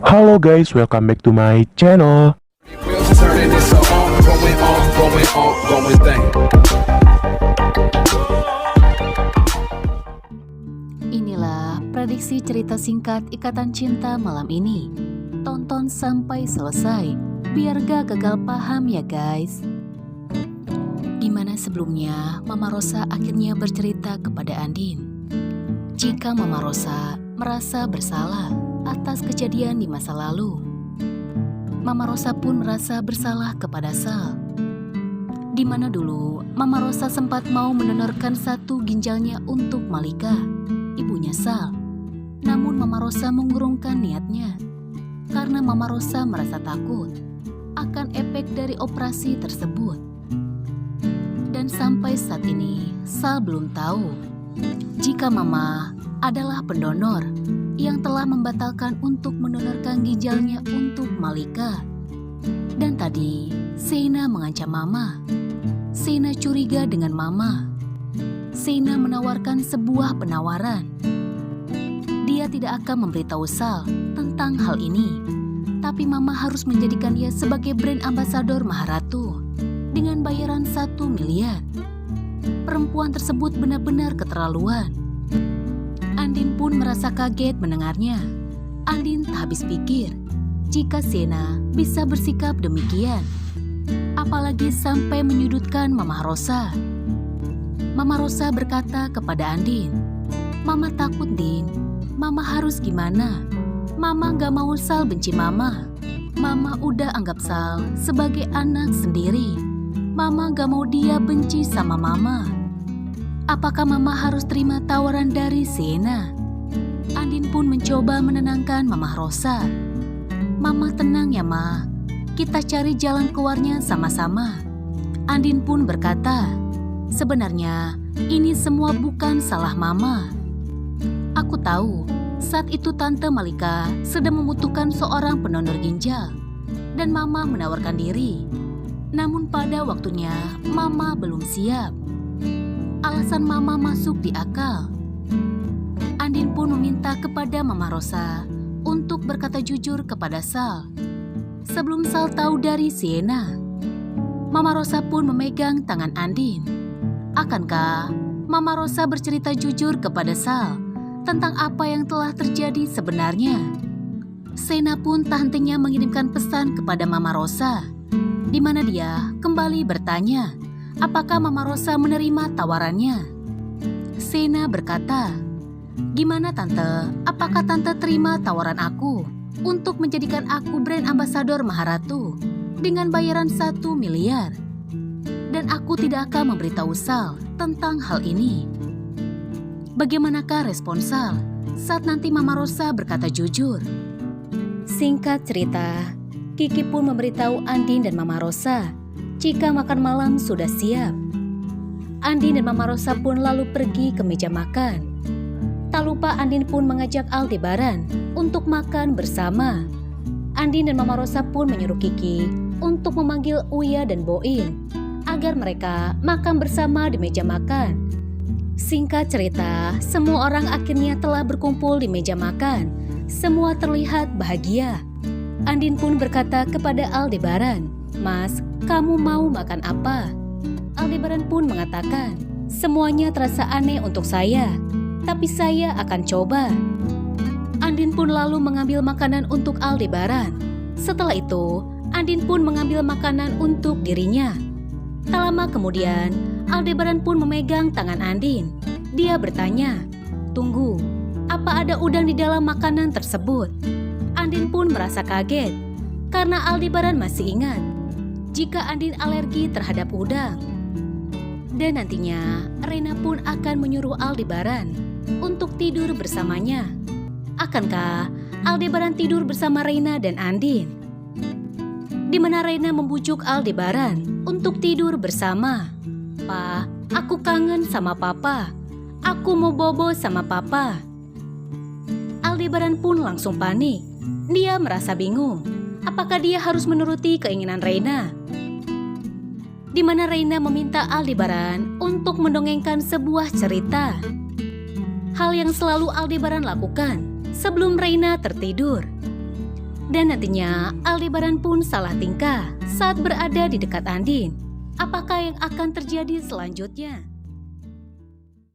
Halo guys, welcome back to my channel. Wheels are turning, it's a going thing. Inilah prediksi cerita singkat Ikatan Cinta malam ini. Tonton sampai selesai, biar gak gagal paham ya guys. Dimana sebelumnya Mama Rosa akhirnya bercerita kepada Andin jika Mama Rosa merasa bersalah atas kejadian di masa lalu. Mama Rosa pun merasa bersalah kepada Sal. Di mana dulu Mama Rosa sempat mau mendonorkan satu ginjalnya untuk Malika, ibunya Sal. Namun Mama Rosa mengurungkan niatnya karena Mama Rosa merasa takut akan efek dari operasi tersebut. Dan sampai saat ini Sal belum tahu jika Mama adalah pendonor yang telah membatalkan untuk mendonorkan ginjalnya untuk Malika. Dan tadi Sena mengancam Mama. Sena curiga dengan Mama. Sena menawarkan sebuah penawaran. Dia tidak akan memberitahu Sal tentang hal ini, tapi Mama harus menjadikan dia sebagai brand ambasador Maharatu dengan bayaran 1 miliar. Perempuan tersebut benar-benar keterlaluan. Andin pun merasa kaget mendengarnya. Andin tak habis pikir jika Sena bisa bersikap demikian, apalagi sampai menyudutkan Mama Rosa. Mama Rosa berkata kepada Andin, "Mama takut, Din. Mama harus gimana? Mama gak mau Sal benci Mama. Mama udah anggap Sal sebagai anak sendiri. Mama gak mau dia benci sama Mama. Apakah Mama harus terima tawaran dari Sena?" Andin pun mencoba menenangkan Mama Rosa. "Mama tenang ya Ma, kita cari jalan keluarnya sama-sama." Andin pun berkata, "Sebenarnya ini semua bukan salah Mama. Aku tahu saat itu Tante Malika sedang membutuhkan seorang pendonor ginjal dan Mama menawarkan diri. Namun pada waktunya Mama belum siap. Alasan Mama masuk di akal." Andin pun meminta kepada Mama Rosa untuk berkata jujur kepada Sal sebelum Sal tahu dari Sienna. Mama Rosa pun memegang tangan Andin. Akankah Mama Rosa bercerita jujur kepada Sal tentang apa yang telah terjadi sebenarnya? Sena pun tak hentinya mengirimkan pesan kepada Mama Rosa, di mana dia kembali bertanya apakah Mama Rosa menerima tawarannya. Sena berkata, "Gimana Tante, apakah Tante terima tawaran aku untuk menjadikan aku brand ambasador Maharatu dengan bayaran 1 miliar? Dan aku tidak akan memberitahu Sal tentang hal ini." Bagaimanakah respon Sal saat nanti Mama Rosa berkata jujur? Singkat cerita, Kiki pun memberitahu Andin dan Mama Rosa jika makan malam sudah siap. Andin dan Mama Rosa pun lalu pergi ke meja makan. Tak lupa Andin pun mengajak Aldebaran untuk makan bersama. Andin dan Mama Rosa pun menyuruh Kiki untuk memanggil Uya dan Boin agar mereka makan bersama di meja makan. Singkat cerita, semua orang akhirnya telah berkumpul di meja makan. Semua terlihat bahagia. Andin pun berkata kepada Aldebaran, "Mas, kamu mau makan apa?" Aldebaran pun mengatakan, "Semuanya terasa aneh untuk saya, tapi saya akan coba." Andin pun lalu mengambil makanan untuk Aldebaran. Setelah itu, Andin pun mengambil makanan untuk dirinya. Tak lama kemudian, Aldebaran pun memegang tangan Andin. Dia bertanya, "Tunggu, apa ada udang di dalam makanan tersebut?" Andin pun merasa kaget karena Aldebaran masih ingat jika Andin alergi terhadap udang. Dan nantinya Rena pun akan menyuruh Aldebaran untuk tidur bersamanya. Akankah Aldebaran tidur bersama Rena dan Andin? Di mana Rena membujuk Aldebaran untuk tidur bersama. "Pa, aku kangen sama Papa. Aku mau bobo sama Papa." Aldebaran pun langsung panik. Dia merasa bingung. Apakah dia harus menuruti keinginan Rena? Di mana Rena meminta Aldebaran untuk mendongengkan sebuah cerita. Hal yang selalu Aldebaran lakukan sebelum Rena tertidur. Dan nantinya Aldebaran pun salah tingkah saat berada di dekat Andin. Apakah yang akan terjadi selanjutnya?